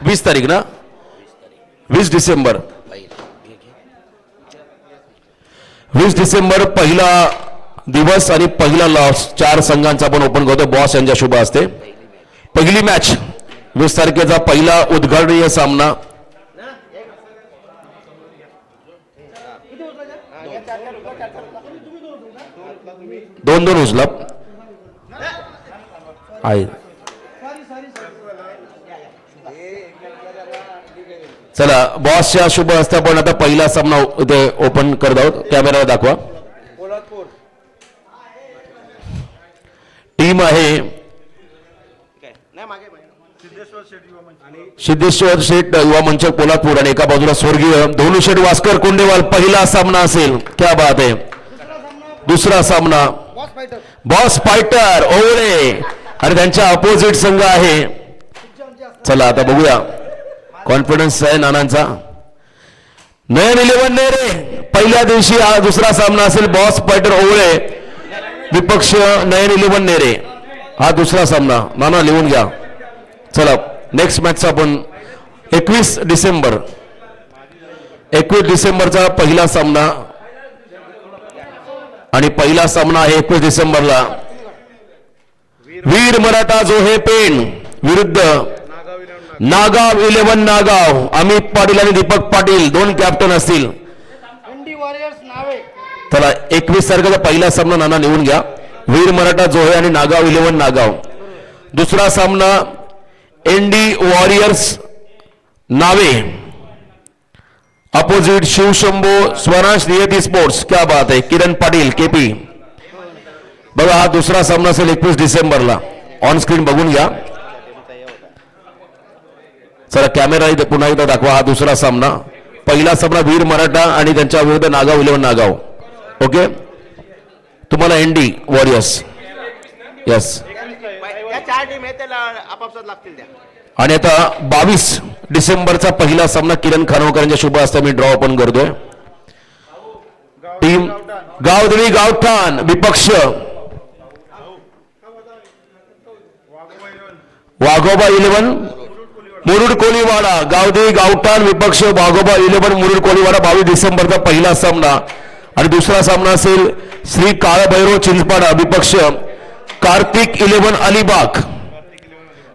20 तारीख ना, 20 डिसेंबर, 20 डिसेंबर पहिला दिवस आणि पहिला लॉस 4 संघांचा आपण ओपन करतो बॉस यांच्या शुभ हस्ते. पहिली मॅच 20 तारखेचा पहिला उद्घाटनीय सामना दोन दोन उचला आहे. चला बॉसच्या शुभ हस्ते आपण आता पहिला सामना इथे ओपन करत आहोत. कॅमेरा दाखवा. टीम आहे सिद्धेश्वर शेठ युवा मंच पोलादपूर आणि एका बाजूला स्वर्गीय धोनुशेठ वास्कर कोंडेवाल. पहिला सामना असेल. क्या बात आहे. दुसरा सामना बॉस फायटर ओवळे आणि त्यांच्या अपोजिट संघ आहे. चला आता बघूया कॉन्फिडन्स आहे नानांचा. नयन 11 नेरे पहिल्या दिवशी हा दुसरा सामना असेल. बॉस फायटर ओवळे विपक्ष नयन 11 नेरे हा दुसरा सामना. नाना लिहून घ्या. चला नेक्स्ट मॅचचा आपण 21 डिसेंबरचा पहिला सामना आणि पहिला सामना आहे 21 डिसेंबरला वीर मराठा जोहे पेण विरुद्ध नागाव 11 नागाव. अमित पाटील आणि दीपक पाटील दोन कॅप्टन असतील. चला 21 तारखेचा पहिला सामना नाना निवडून घ्या. वीर मराठा जोहे आणि नागाव 11 नागाव. दुसरा सामना एनडी वॉरियर्स नावे अपोजिट शिवशंभो स्वराज नियती स्पोर्ट्स. क्या बात आहे. किरण पाटील केपी. बघा हा दुसरा सामना असेल 21 डिसेंबरला. ऑन स्क्रीन बघून घ्या. चला कॅमेरा इथे पुन्हा एकदा दाखवा. हा दुसरा सामना. पहिला सामना वीर मराठा आणि त्यांच्या विरुद्ध नागाव 11 नागाव. ओके तुम्हाला एनडी वॉरियर्स यस. आणि आता 22 डिसेंबरचा पहिला सामना किरण खानोकर यांच्या शुभ हस्ते मी ड्रॉ ओपन करतोय. टीम गावदेवी गावठाण विपक्ष वाघोबा 11 मुरुड कोळीवाडा. गावदेवी गावठाण विपक्ष वाघोबा 11 मुरुड कोळीवाडा. 22 डिसेंबरचा पहिला सामना आणि दुसरा सामना असेल श्री काळभैरव चिंचपाडा विपक्ष कार्तिक 11 अलिबाग.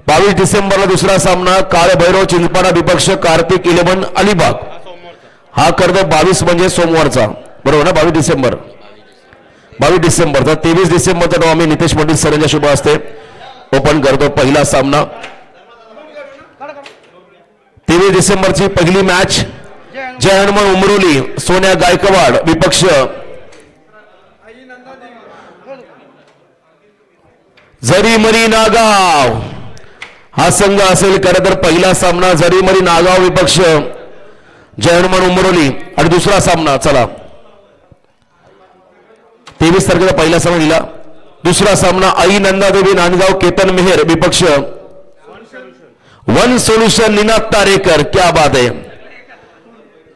22 डिसेंबरला दुसरा सामना काळभैरव चिंचपाडा विपक्ष कार्तिक 11 अलिबाग. हा करतो 22 म्हणजे सोमवारचा बरोबर ना. 22 डिसेंबरचा 23 डिसेंबरचा नाव आम्ही नितेश पाटील सर यांच्या शुभ हस्ते ओपन करतो. पहिला सामना 23 डिसेंबरची पहिली मॅच जय हनुमान उमरोली सोन्या गायकवाड विपक्ष जरीमरी नागाव. हा संघ असेल खरं तर पहिला सामना जरीमरी नागाव विपक्ष जय हनुमान उमरोली. आणि दुसरा सामना चला 23 तारखेला पहिला सामना दिला. दुसरा सामना आई नंदादेवी नांदगाव केतन मेहर विपक्ष वन सोल्युशन निनाद तारेकर. क्या बात आहे.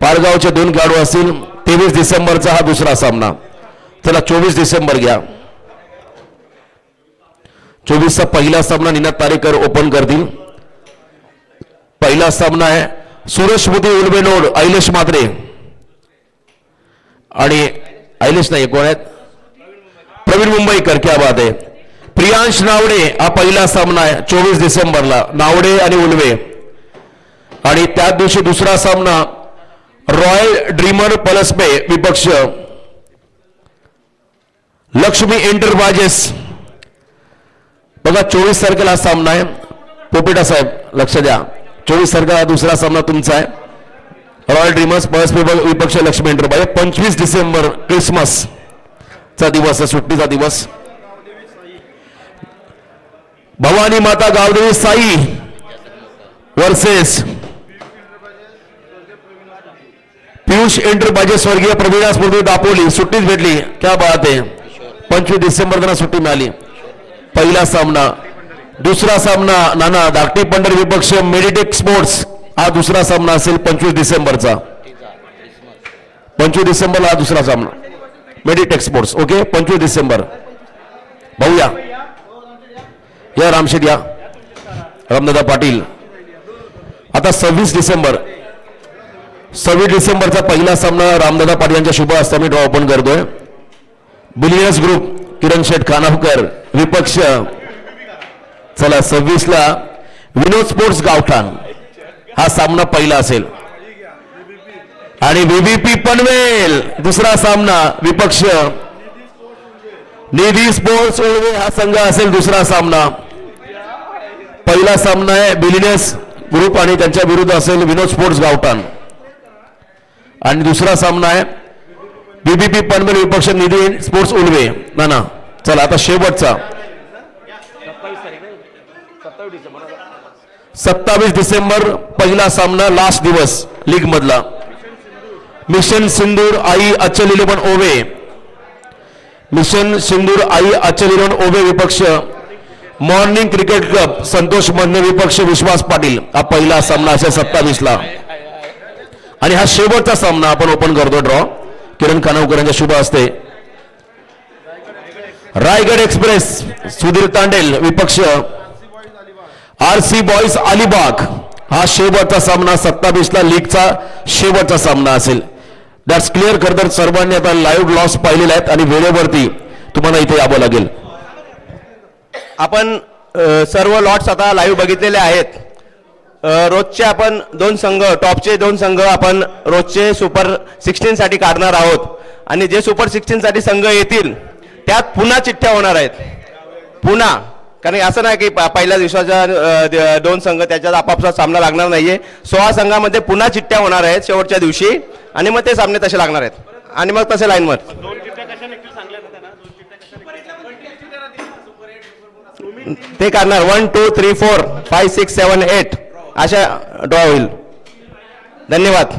पारगावचे दोन खेळाडू असतील. 23 डिसेंबरचा हा दुसरा सामना. चला 24 डिसेंबर घ्या. 24चा पहिला सामना निनाद तारेकर ओपन करतील. पहिला सामना आहे सुरेशमती उलबेनोड ऐलेश मात्रे आणि ऐलेश नाही कोण आहेत प्रवीण मुंबईकर. क्या बात आहे. प्रियांश नावडे हा पहिला सामना आहे 24 डिसेंबरला. नावडे आणि उलवे. आणि त्याच दिवशी दुसरा सामना रॉयल ड्रीमर पलसपे विपक्ष लक्ष्मी एंटरप्राइजेस. बघा 24 तारखेला हा सामना आहे. पोपेटा साहेब लक्ष द्या. 24 तारखेला दुसरा सामना तुमचा आहे. रॉयल ड्रीमर्स पलसपे विपक्ष लक्ष्मी एंटरप्राइज. 25 डिसेंबर क्रिसमस चा दिवस सुट्टीचा दिवस. भवानी माता गावदेवी साई वर्सेस पियुष एंटरप्राइजेस स्वर्गीय प्रवीणा स्मृती दापोली. सुट्टीच भेटली. क्या बात आहे. 25 डिसेंबर त्यांना सुट्टी मिळाली. पहिला सामना. दुसरा सामना नाना धाकटी पंढर विपक्ष मेडिटेक स्पोर्ट्स. हा दुसरा सामना असेल 25 डिसेंबरचा. 25 डिसेंबरला हा दुसरा सामना मेडिटेक स्पोर्ट्स. ओके 25 डिसेंबर. भाऊया या रामशेठ या रामदादा पाटील. आता 26 डिसेंबरचा पहिला सामना रामदादा पाटील यांच्या शुभ हस्ते मी ड्रॉ ओपन करतोय. बिलियर्स ग्रुप किरण शेठ खानावकर विपक्ष. चला 26 ला विनोद स्पोर्ट्स गावठाण हा सामना पहिला असेल आणि बीबीपी पनवेल दुसरा सामना विपक्ष. निधी स्पोर्ट्स उळवे हा संघ असेल दुसरा सामना. पहिला सामना आहे बिलियर्स ग्रुप आणि त्यांच्या विरुद्ध असेल विनोद स्पोर्ट्स गावठाण आणि दुसरा सामना आहे बीबीपी पनवेल विपक्ष निधी स्पोर्ट्स उळवे. ना चला आता शेवटचा 27 डिसेंबर पहिला सामना लास्ट दिवस लीग मधला. मिशन सिंदूर आई अचल 11 ओवे. मिशन सिंदूर आई अचल 11 ओवे विपक्ष. Morning cricket club Santosh Madhane विपक्ष विश्वास पाटील. हा पहिला सामना असेल 27 ला आणि हा शेवटचा सामना आपण ओपन करतो ड्रॉ किरण खानावकर यांच्या शुभ हस्ते. रायगड एक्सप्रेस सुधीर तांडेल विपक्ष. आरसी बॉईज अलिबाग हा शेवटचा सामना 27 ला लीगचा शेवटचा सामना असेल. That's clear. खरं सर्वांनी आता लाईव्ह लॉस पाहिलेले आहेत आणि वेळेवरती तुम्हाला इथे यावं लागेल. आपण सर्व लॉट्स आता लाईव्ह बघितलेले आहेत. रोजचे आपण 2 संघ टॉपचे 2 संघ आपण रोजचे सुपर 16 साठी काढणार आहोत आणि जे सुपर 16 साठी संघ येतील त्यात पुन्हा चिठ्ठ्या होणार आहेत. पुन्हा कारण असं नाही की पहिल्या दिवसाच्या 2 संघ त्याच्यात आपापसात सामना लागणार नाहीये. 16 संघामध्ये पुन्हा चिठ्ठ्या होणार आहेत शेवटच्या दिवशी आणि मग ते सामने तसे लागणार आहेत आणि मग तसे लाईनवर ते काढणार. 1 2 3 4 5 6 7 8 अशा ड्रॉ होईल. धन्यवाद.